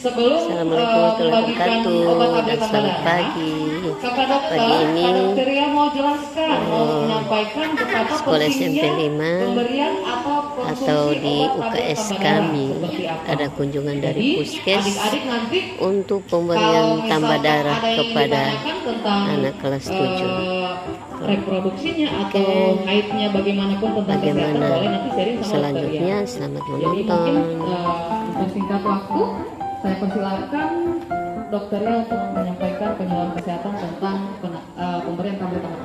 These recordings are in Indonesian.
Assalamualaikum warahmatullahi wabarakatuh dan selamat pagi. Pagi ini sekolah SMP 5 atau di UKS kami ada kunjungan dari Puskes untuk pemberian tambah darah kepada anak kelas 7. Reproduksinya atau haidnya bagaimanapun tentang kesehatan boleh nanti sharing sama selanjutnya dokter, ya. Selamat Jadi menonton. mungkin singkat waktu saya persilakan dokternya untuk menyampaikan penyuluhan kesehatan tentang pemberian tablet anak.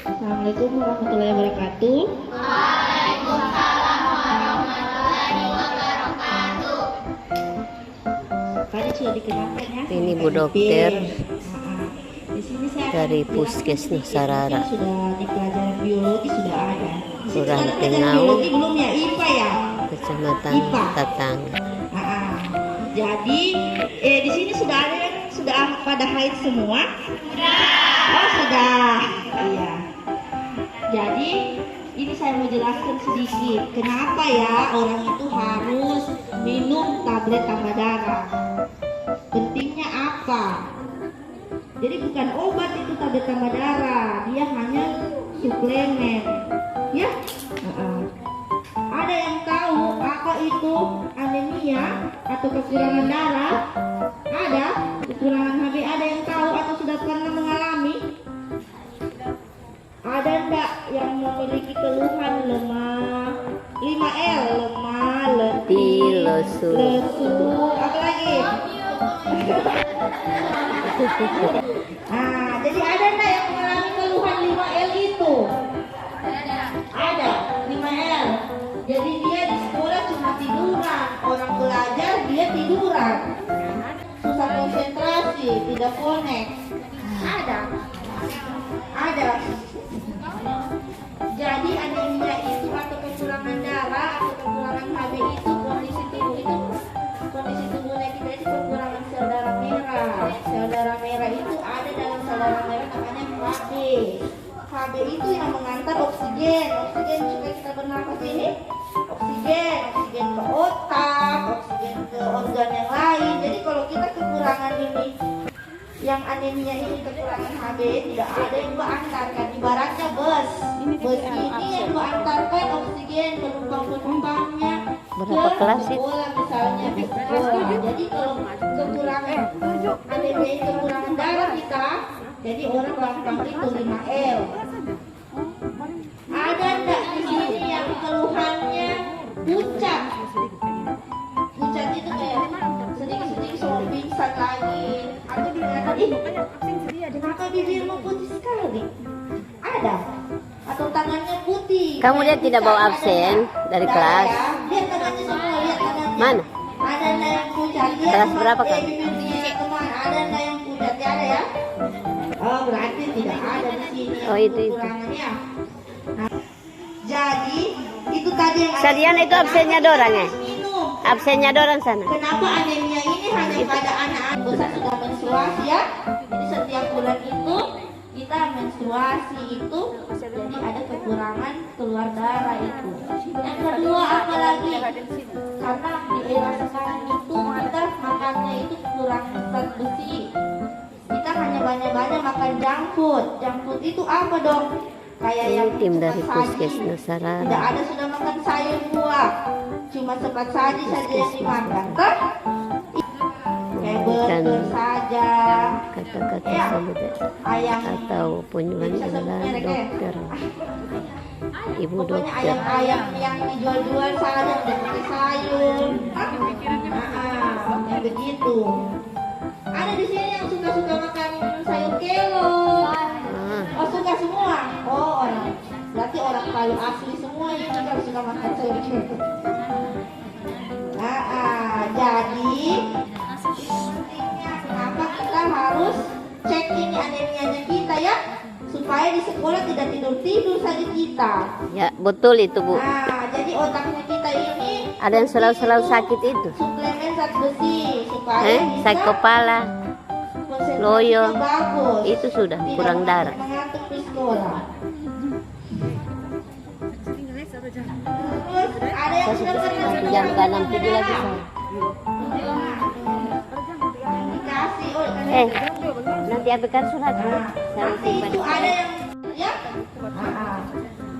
Assalamualaikum warahmatullahi wabarakatuh. Waalaikumsalam warahmatullahi wabarakatuh. Tadi sudah dikenalkan ya. Ini Bu Dokter Di sini saya dari Puskes Nusarara. Sudah di pelajaran biologi sudah ada. Kurang Pelajaran Tengau, biologi belum ya, IPA ya. Kecamatan IPA. Tatang. Jadi di sini sudah ada yang sudah pada haid semua? Oh sudah. Iya. Jadi ini saya mau jelaskan sedikit. Kenapa ya orang itu harus minum tablet tambah darah? Pentingnya apa? Jadi bukan obat itu tablet tambah darah, dia hanya suplemen. Ya. Ada yang tahu apa itu anemia atau kekurangan darah? Ada? Kekurangan HB ada yang tahu atau sudah pernah mengalami? Ada enggak yang memiliki keluhan lemah? 5L, lemah, letih, Lesu. apa lagi? Jadi ada enggak yang mengalami keluhan 5L itu? Ada 5L. Jadi dia di sekolah cuma tiduran, orang belajar dia tiduran, susah konsentrasi, tidak connect. Ada. Jadi anemia itu atau kekurangan darah atau kekurangan HB itu kondisi tubuhnya kita itu kekurangan sel darah merah. Sel darah merah itu ada dalam sel darah merah namanya HB. HB itu yang mengantar oksigen supaya kita bernapas ini. Oksigen ke otak, oksigen ke organ yang lain. Jadi kalau kita kekurangan ini, yang anemia ini kekurangan HB tidak ada yang antarkan. Ibaratnya bus ini yang antarkan oksigen penumpangnya Berapa kelas itu? bola misalnya di sekolah. Jadi kalau kekurangan anemia ini kekurangan darah kita, jadi orang gampang itu 5L. Ada enggak di sini yang keluhannya pucat? Pucat itu kayak sedikit-sedikit soal pingsan lagi. Atau dilihat, kenapa bibirmu putih sekali? Ada? Atau tangannya putih? Kamu lihat tidak bawa absen dari kelas? Ya. Lihat tangannya semua, lihat tangannya. Mana? Ada enggak yang pucat? Lihat Kelas berapa kamu? bibirnya teman, ada enggak yang pucat? Ya, ada ya? Oh, berarti tidak ada di sini. Oh, itu. Kekurangannya. Nah, jadi itu tadi yang Sadian itu absennya dorang ya? minum. Absennya dorang sana. Kenapa anemia ini hanya pada anak-anak besar sudah menstruasi ya? Jadi setiap bulan itu kita menstruasi itu, jadi ada kekurangan keluar darah itu. Yang kedua apalagi? Karena di era sekarang itu kita makannya itu kurang zat besi. Kita hanya banyak-banyak makan junk food. Junk food itu apa dong? Kayak yang Ini tim dari cepat Puskes saji. Nusarara. Tidak ada sudah makan sayur buah, cuma cepat saji saja yang dimakan. Toh? Kayak burger saja. Kata-kata Ya. sahabat Ayam. atau penyuluhan Bisa sebut adalah merek ya? dokter, ibu Pokoknya dokter. ayam-ayam yang dijual-jual saja udah pakai sayur. Yang begitu. Ada di sini yang suka-suka makan sayur kelo. Oh suka semua. Oh orang. Berarti orang Palu asli semua ini kalau suka makan sayur kelo. Jadi kenapa kita harus cek ini anemianya kita ya, supaya di sekolah tidak tidur saja kita. Ya betul itu Bu. Jadi otaknya kita ini Ada yang selalu sakit itu. suplemen zat besi supaya bisa Sakit kepala, konsentrasinya loyo. bagus. Itu sudah Tidak kurang darah. mengantuk di sekolah. ada yang sudah pernah jam 6.07 lagi saya. dikasih. Oh, Nanti ambilkan surat Bu. Saya nanti simpan. itu ada yang ya.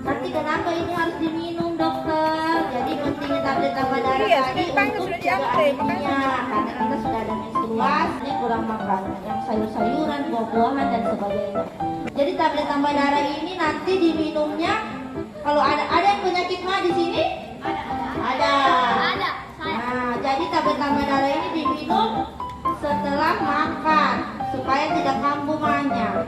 Nanti kenapa ini harus diminum dokter? Jadi pentingnya tablet tambah darah tadi untuk juga anemia karena kita sudah ada menstruasi, kurang makan yang sayur-sayuran, buah-buahan dan sebagainya. Jadi tablet tambah darah ini nanti diminumnya kalau ada yang penyakit mah di sini? Ada. Nah, jadi tablet tambah darah ini diminum setelah makan supaya tidak kambuh mahnya.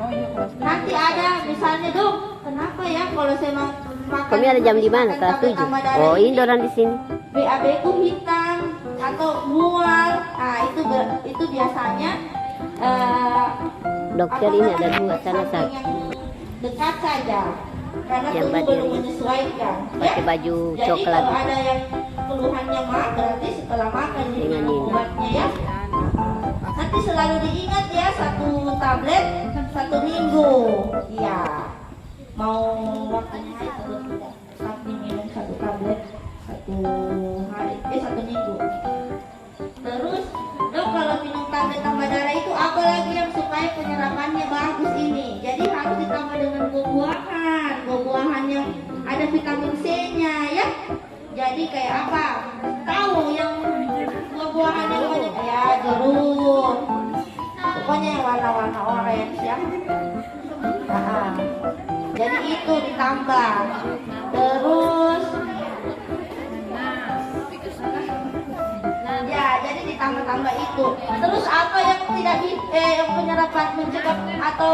Nanti ada misalnya dok, kenapa ya kalau saya mau makan? Kami ada jam di mana? Kelas 7. Oh, ini orang di sini. BAB ku hitam atau mual. Nah, itu biasanya Dokter ini ada dua, sana samping satu. yang dekat saja. Karena Yang tubuh berdiri. belum menyesuaikan. Pakai baju Jadi coklat. kalau ada yang keluhannya mah berarti setelah makan Dengan diminum ini. obatnya ya. Nanti selalu diingat ya, 1 tablet 1 minggu. Iya. Mau waktunya atau tidak? Tapi minum 1 tablet 1 hari, 1 minggu. Terus dok kalau minum tablet tambah darah itu apa lagi yang supaya penyerapannya bagus ini? Jadi harus ditambah dengan buah-buahan, buah-buahan yang ada vitamin C-nya ya. Jadi kayak apa? Tahu yang buah-buahan yang banyak ya, jeruk. Pokoknya yang warna-warna orange ya. Nah, jadi itu ditambah. Terus ya, jadi ditambah-tambah itu. Terus apa yang tidak yang penyerapan mencegah atau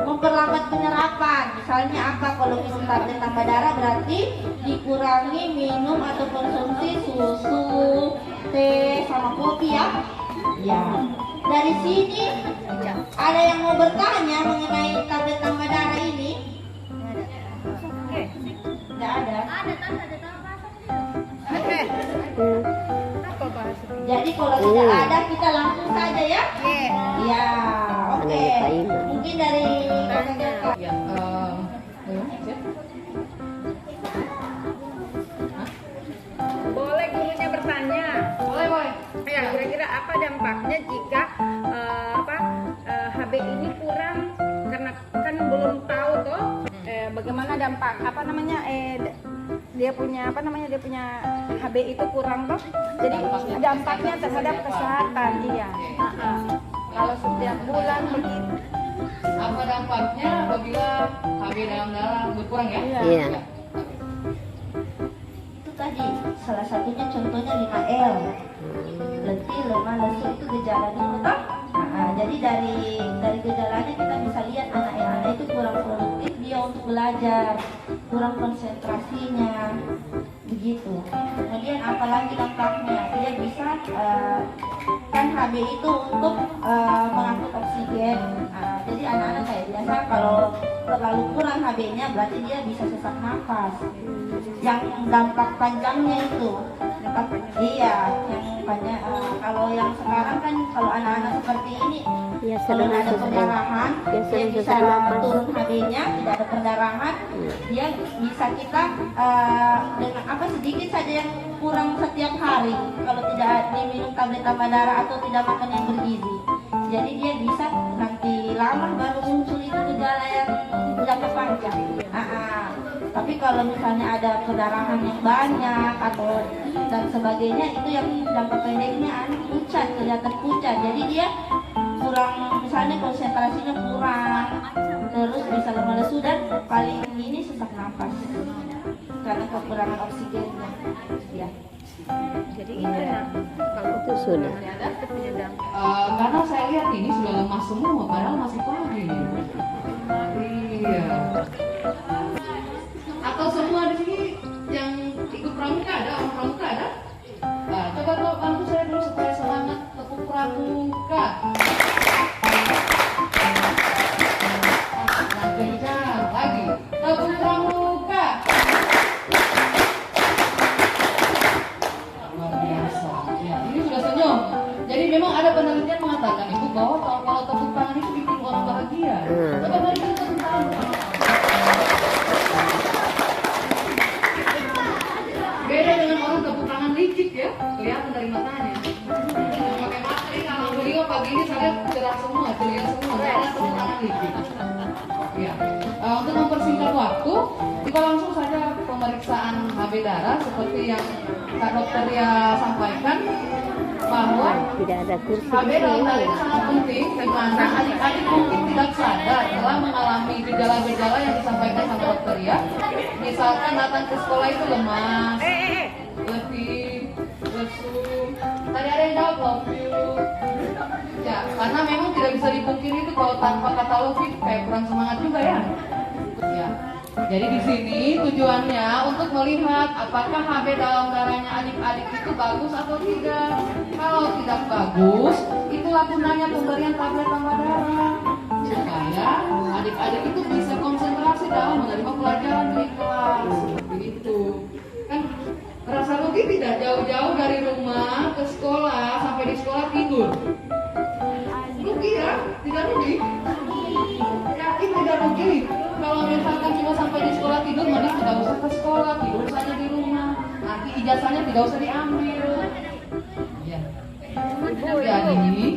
memperlambat penyerapan? Misalnya apa? Kalau minum tablet tambah darah berarti dikurangi minum atau konsumsi susu, teh sama kopi ya. Ya. Dari sini ada yang mau bertanya mengenai tablet tambah darah ini? Tidak ada. Jadi kalau tidak ada kita langsung saja ya. Ya, oke. Anaknya Pak Ima. Mungkin dari Ya, siap. Boleh gurunya bertanya. Boleh. Ya, kira-kira apa dampaknya jika HB ini kurang karena kan belum tahu toh bagaimana dampak dia punya HB itu kurang toh. Jadi dampaknya terhadap kesehatan dia. Kalau setiap bulan begitu. Apa dampaknya apabila HB dalam darah berkurang ya? Iya. itu tadi salah satunya contohnya 5L. Letih, lemah, lesu itu gejala dulu toh. Jadi dari gejalanya kita bisa lihat anak-anak itu kurang produktif dia untuk belajar, kurang konsentrasinya, begitu. Kemudian apalagi dampaknya dia bisa kan HB itu untuk mengangkut oksigen. Jadi anak-anak kayak biasa kalau terlalu kurang HB-nya berarti dia bisa sesak nafas. Yang dampak panjangnya itu iya, yang banyak kalau yang sekarang kan kalau anak-anak seperti ini Ya, kalau sering ada susah. perdarahan Ya, dia sering bisa susah nafas. turun HB-nya, tidak ada perdarahan, dia bisa kita dengan sedikit saja yang kurang setiap hari kalau tidak diminum tablet tambah darah atau tidak makan yang bergizi. Jadi dia bisa nanti lama baru muncul itu gejala yang jangka panjang. Tapi kalau misalnya ada perdarahan yang banyak atau dan sebagainya itu yang jangka pendeknya pucat, kelihatan pucat. Jadi dia kurang, misalnya konsentrasinya kurang, terus bisa lemah lesu dan paling ini sesak nafas karena kekurangan oksigennya. Ya. Jadi itu kalau Itu sudah. itu punya dampak. Karena saya lihat ini sudah lemas semua, padahal masih pagi. Iya. Atau semua di sini yang ikut pramuka ada? Orang pramuka ada? Nah, coba bantu saya dulu supaya semangat tepuk pramuka. Nah, kencang lagi. Tepuk pramuka. Luar biasa. Ya, ini sudah senyum. Jadi memang ada penelitian mengatakan itu bahwa kalau tepuk tangan itu bikin orang bahagia. Coba mari kita tepuk tangan. pagi ini saya cerah semua, ceria semua, karena tangan dikit. Ya. Untuk mempersingkat waktu, kita langsung saja pemeriksaan HB darah seperti yang Kak Dokter ya sampaikan, bahwa Tidak ada kursi HB di dalam darah sini. itu sangat penting, di mana adik-adik mungkin tidak sadar telah mengalami gejala-gejala yang disampaikan sama dokter ya. Misalkan datang ke sekolah itu lemas, letih, lesu. Tadi ada yang jawab love you. Ya, karena memang tidak bisa dipungkiri itu kalau tanpa kata love you kayak kurang semangat juga ya. Ya. Jadi di sini tujuannya untuk melihat apakah HB dalam darahnya adik-adik itu bagus atau tidak. Kalau tidak bagus, itulah gunanya pemberian tablet tambah darah supaya adik-adik itu bisa konsentrasi dalam menerima pelajaran di kelas. Seperti itu. Kan rasa rugi tidak jauh-jauh dari rumah ke sekolah sampai di sekolah tidur. Rugi ya? Tidak rugi? Yakin tidak rugi? Kalau misalkan cuma sampai di sekolah tidur, mending tidak usah ke sekolah, tidur saja di rumah. Nanti ijazahnya tidak usah diambil. Ya. Jadi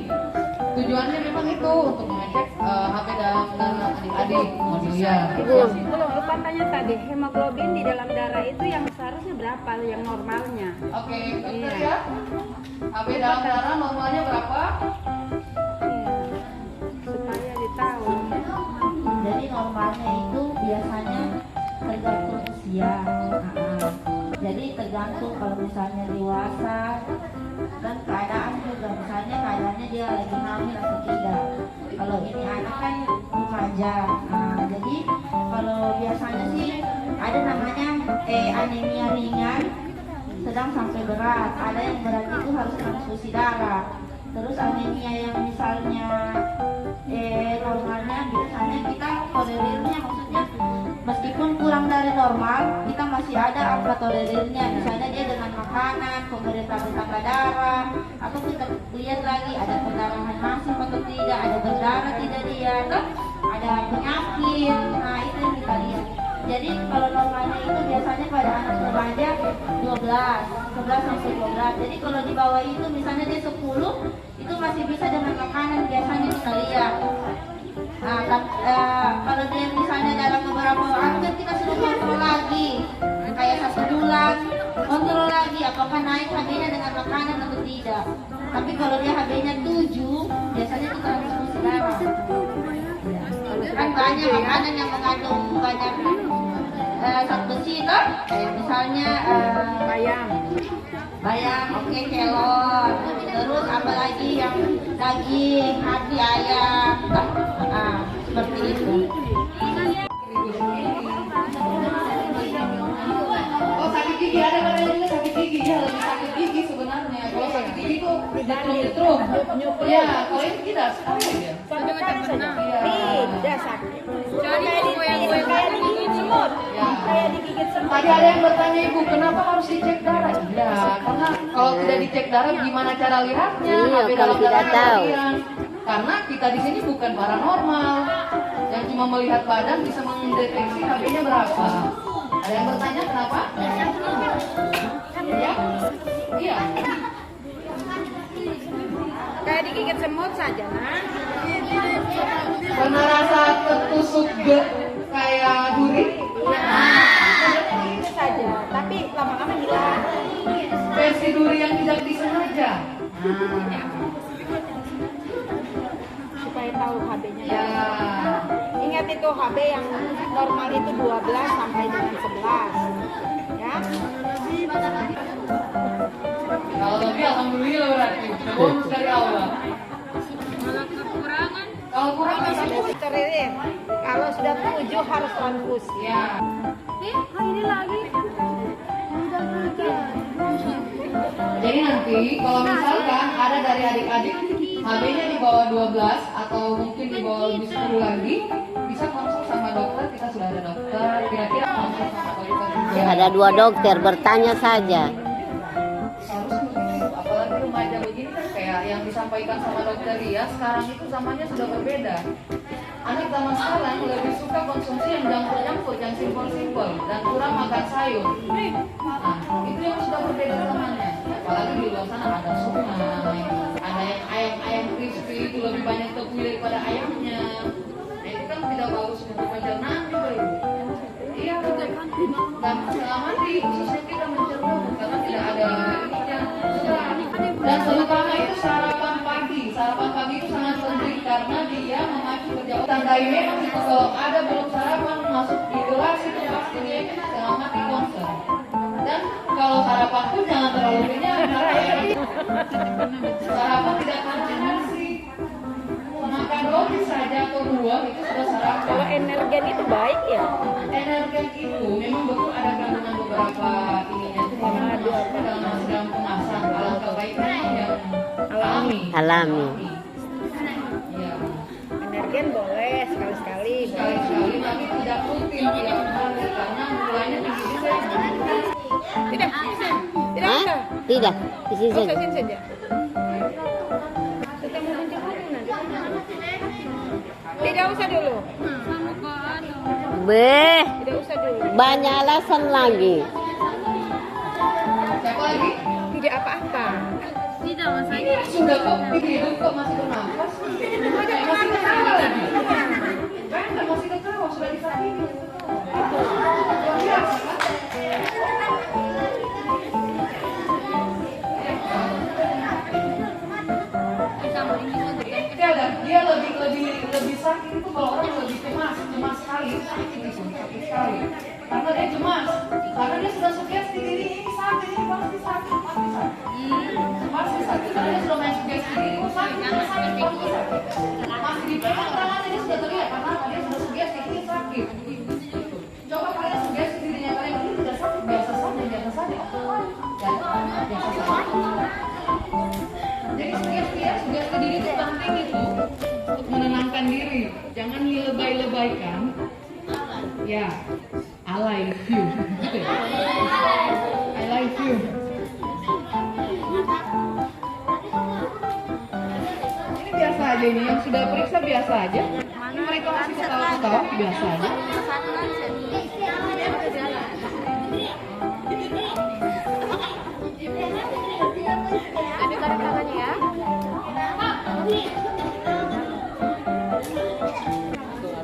tujuannya memang itu untuk mengecek HB dalam darah adik-adik. Ya. Belum lupa tanya tadi, hemoglobin di dalam darah itu yang seharusnya berapa yang normalnya? Oke, dokter ya. HB dalam darah normalnya berapa? Supaya ditahu. Jadi normalnya itu biasanya tergantung usia. Jadi tergantung kalau misalnya dewasa dan keadaan juga, misalnya keadaannya dia lagi hamil atau tidak. Kalau ini anak kan remaja. Jadi kalau biasanya sih ada namanya anemia ringan, sedang sampai berat. Ada yang berat itu harus transfusi darah. Terus anemia yang misalnya normalnya biasanya kita tolerirnya, maksudnya meskipun kurang dari normal kita masih ada angka tolerirnya, misalnya dia dengan makanan, pemberian tablet tambah darah, atau kita lihat lagi ada perdarahan masif atau tidak, ada berdarah tidak dia, atau ada penyakit. Nah itu yang kita lihat. Jadi kalau normalnya itu biasanya pada anak remaja 11 sampai 12. Jadi kalau di bawah itu misalnya dia 10, itu masih bisa dengan makanan biasanya kita lihat. Nah, kalau dia misalnya dalam beberapa waktu kita sudah kontrol lagi, kayak 1 bulan, kontrol lagi apakah naik HB-nya dengan makanan atau tidak. Tapi kalau dia HB-nya 7, biasanya kita harus transfusi darah. Kan banyak makanan yang mengandung banyak zat besi kan, kayak misalnya bayam, oke, kelor, terus apa lagi yang daging, hati ayam, seperti itu. Oh, sakit gigi ada katanya juga sakit gigi ya, lebih sakit gigi sebenarnya. Kalau sakit gigi itu nyetrum. Ya, kalau ini tidak sekali ya. Sampai benar. Iya. Tidak sakit. Kayak digigit semut. Ya. Kayak digigit semut. Tadi ada yang bertanya ibu, kenapa harus dicek darah? Ya, karena kalau tidak dicek darah, gimana cara lihatnya? Iya, HB kalau dalam tidak darahnya tahu. kalian. Karena kita di sini bukan paranormal, yang cuma melihat badan bisa mendeteksi HB-nya berapa. Ada yang bertanya kenapa? Ya, iya. Kayak digigit semut saja, nah. Pernah rasa tertusuk kayak duri? Itu saja. Tapi lama-lama hilang. Versi duri yang tidak disengaja. Supaya tahu HB-nya. Ya. Ingat itu HB yang normal itu 12 sampai dengan 11. Ya. Kalau lebih alhamdulillah berarti. Bonus dari Allah. Kalau kurang bisa Teririm. Kalau sudah 7 harus transfusi. ya. Ini lagi. Jadi nanti kalau misalkan ada dari adik-adik HB-nya di bawah 12 atau mungkin di bawah lebih 10 lagi, bisa konsul sama dokter. Kita sudah ada dokter. Kira-kira konsul sama dokter juga. Ada 2 dokter, bertanya saja. Harus begitu. Apalagi remaja begini kan kayak yang disampaikan sama dokter Ria, sekarang itu zamannya sudah berbeda. Anak zaman sekarang lebih suka konsumsi yang jangkut-jangkut, yang simpel-simpel, dan kurang makan sayur. Nah, itu yang sudah berbeda zamannya. Apalagi di luar sana ada sungai, ada yang ayam crispy itu lebih banyak tepung daripada ayamnya. Nah, itu kan tidak bagus untuk pencernaan juga Ibu. Iya, dan selama di khususnya kita mencerna karena tidak ada ininya. Dan terutama itu sarapan pagi. Sarapan pagi itu sangat penting karena dia memacu perjalanan. Tandai memang itu kalau ada belum sarapan masuk di kelas itu pasti dia setengah mati konser. Dan kalau sarapan pun jangan terlalu kenyang karena sarapan tidak konsentrasi. Makan roti saja atau buah itu sudah sarapan. Kalau energen itu baik ya. Energen itu memang betul ada kandungan beberapa ininya itu dalam kemasan. Alangkah baiknya yang alami. Alami. Iya. Energen boleh sekali-sekali. Sekali-sekali tapi tidak rutin tiap hari karena mulanya tinggi juga. Tidak, tidak Hah? bisa. Tidak, di sini Oh, saja. sini saja. Kita mau menjemput nanti. Tidak usah dulu. Beh, Tidak usah dulu. banyak alasan lagi. Siapa lagi? Tidak apa-apa. Sudah kok hidup kok masih bernafas? Masih ketawa lagi. Kan masih ketawa sudah disakiti. Luar biasa kan? Dia lebih sakit itu kalau orang lebih cemas sekali, sakit itu, sakit sekali. Karena dia cemas, karena dia sudah sugesti diri ini sakit, ini pasti sakit. Pasti sakit, karena dia sudah main sugesti diri, ini sakit, pasti sakit. Masih dipegang tangannya dia sudah terlihat, karena dia sudah sugesti ini sakit. Coba kalian sugesti dirinya kalian ini tidak sakit, biasa saja. Biasa saja. Jadi sugesti diri itu penting itu untuk menenangkan diri. Jangan dilebay-lebaykan. Ya, I like you. Gitu ya? I like you. Ini biasa aja ini yang sudah periksa biasa aja. Ini mereka masih ketawa-ketawa biasa aja.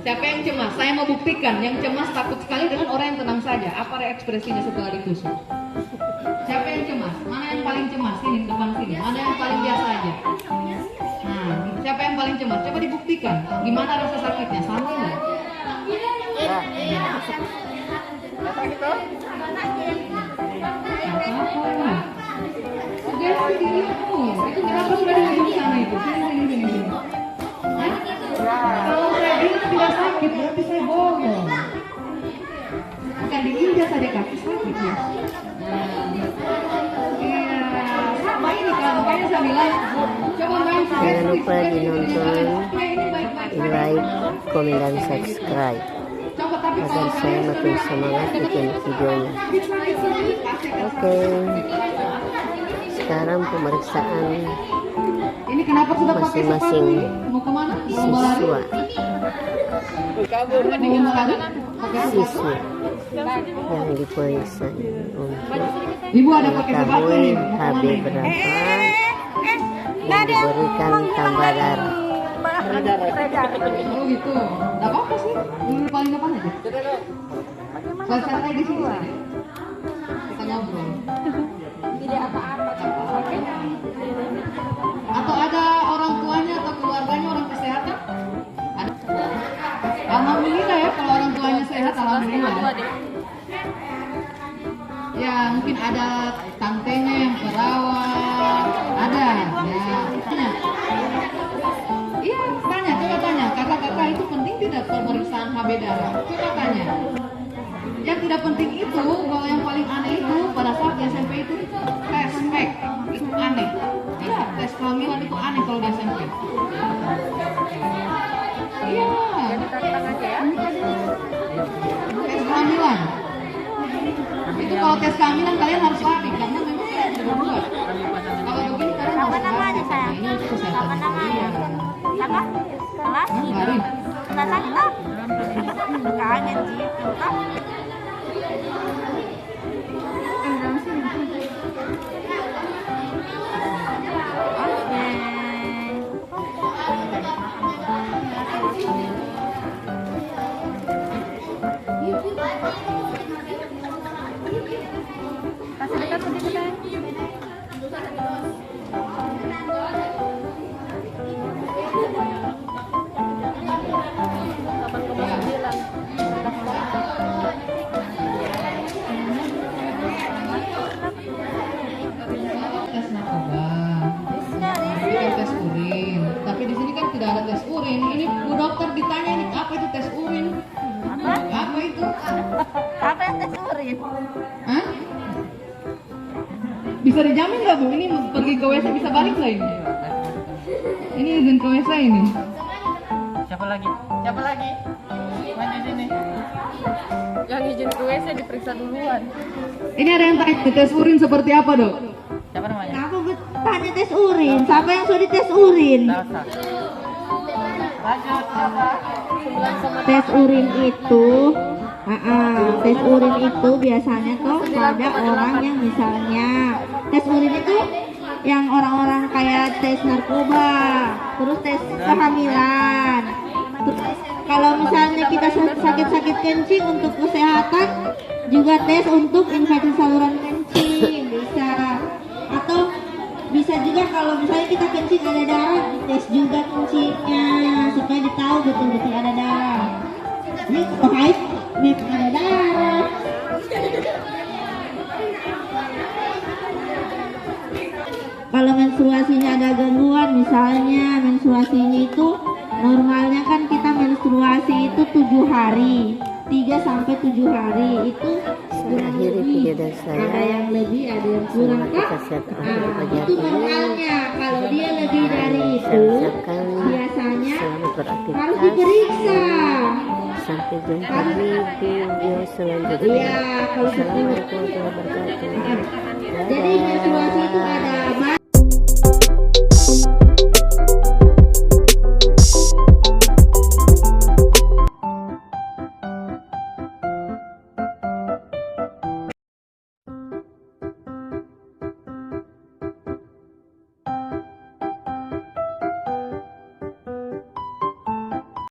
Siapa yang cemas? Saya mau buktikan. Yang cemas takut sekali dengan orang yang tenang saja. Apa ekspresinya setelah ditusuk? Siapa yang cemas? Mana yang paling cemas? Sini, depan sini. Mana yang paling biasa aja? Nah, siapa yang paling cemas? Coba dibuktikan. Gimana rasa sakitnya? Sama nggak? Sugesti dirimu. Itu kenapa sudah di ujung sana itu? Sini. Hah? Kalau saya bilang tidak sakit, berarti saya bohong. Bukan diinjak saja kaki sakit ya. Iya, sama ini kan. Makanya saya bilang, coba main sugesti. Jangan lupa dinonton, Ini baik-baik saja. like, komen, dan subscribe Coba tapi agar kalau saya makin semangat bikin videonya. Oke, sekarang pemeriksaan ini kenapa sudah pakai sepatu? masing-masing Mau kemana? Mau lari? siswa Kabur dingin sekali. Pakai sepatu. siswa yang diperiksa untuk Ibu ada pakai sepatu mengetahui nih. HB berapa dan diberikan tambah darah. Oh gitu. Enggak apa-apa sih. Dulu paling depan aja. Saya santai di sini saja. Kita ngobrol. Tidak apa-apa. Atau ada orang tuanya atau keluarganya orang kesehatan? Ada. Alhamdulillah ya kalau orang tuanya sehat, alhamdulillah. Ya mungkin ada tantenya yang perawat, ada. Ya. Iya, coba tanya. Kakak-kakak itu penting tidak pemeriksaan HB darah? Coba tanya. Yang tidak penting itu, kalau yang paling aneh itu pada saat di SMP itu tes pack itu aneh. Iya, tes kehamilan itu aneh kalau di SMP. Iya. Tes kehamilan. Itu kalau tes kehamilan kalian harus lari karena memang kalian sudah berbuat. Kalau begini kalian harus lari. Ini untuk kesehatan. Iya. Lari. Kaget gitu kan. Oke. tidak ada tes urin. Ini Bu Dokter ditanya ini apa itu tes urin? Apa itu? Apa yang tes urin? Hah? Bisa dijamin nggak Bu? Ini pergi ke WC bisa balik nggak ini? Ini izin ke WC ini. Siapa lagi? Siapa lagi? Maju sini. Yang izin ke WC diperiksa duluan. Ini ada yang tanya tes urin seperti apa Dok? Siapa namanya? Aku tanya tes urin. Siapa yang sudah tes urin? Elsa. Lanjut siapa? Tes urin itu, tes urin itu biasanya tuh pada orang yang misalnya tes urin itu yang orang-orang kayak tes narkoba, terus tes kehamilan. Terus, kalau misalnya kita sakit-sakit kencing untuk kesehatan, juga tes untuk infeksi saluran kencing bisa. Atau bisa juga kalau misalnya kita kencing ada darah, tes juga kencingnya supaya ditahu betul-betul ada darah. Ini haid memang ada darah. Kalau menstruasinya ada gangguan, misalnya menstruasinya itu normalnya kan kita menstruasi itu 7 hari, 3 sampai 7 hari itu kurang Akhiri lebih. video dari saya. Ada yang lebih, ada yang kurang Semoga Kak. kita sehat Itu normalnya. Kalau dia lebih dari itu, biasanya selamat harus beraktivitas. diperiksa. Sampai jumpa di video selanjutnya. Iya, kalau Assalamualaikum warahmatullahi wabarakatuh.